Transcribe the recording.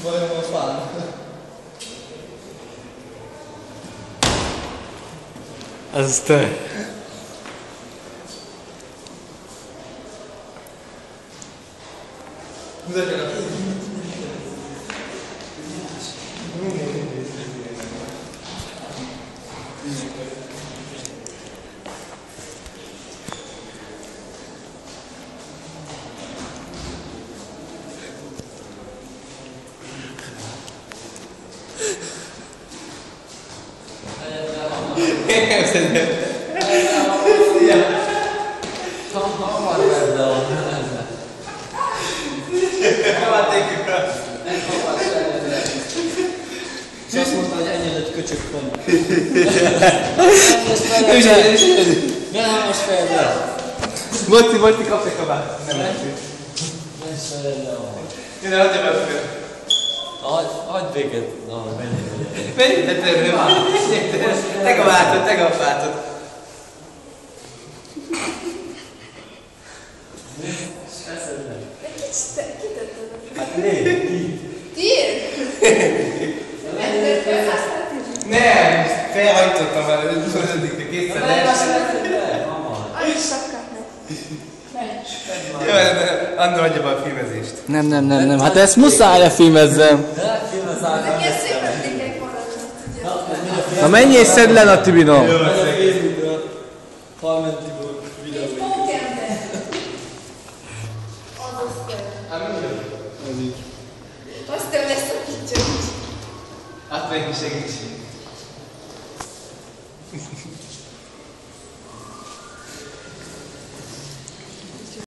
Bajom a fán. Az te. És azt mondta, hogy ennyi előtt köcsök van. Nem, most fejed le. Moti, kapj egy kabát. Nem esik. Most fejed le. Én hagyjam el föl. Hagyd véget. Menj, de törő van. Te kabátod. Hát légy. Tiéd? Nem, felhajtottam el, hogy kétszer leesett. Annyi sapkát ne. Jó, Andor adja be a filmezést. Nem. Hát ezt muszáj filmezzem. Neki ezt szépen kell maradni, tudjátok. Na menj és szedd le a Tibinom. Palment Tibor Egy videó. pókember. Az osztály. Azt te leszakítja. Hát meg segítség.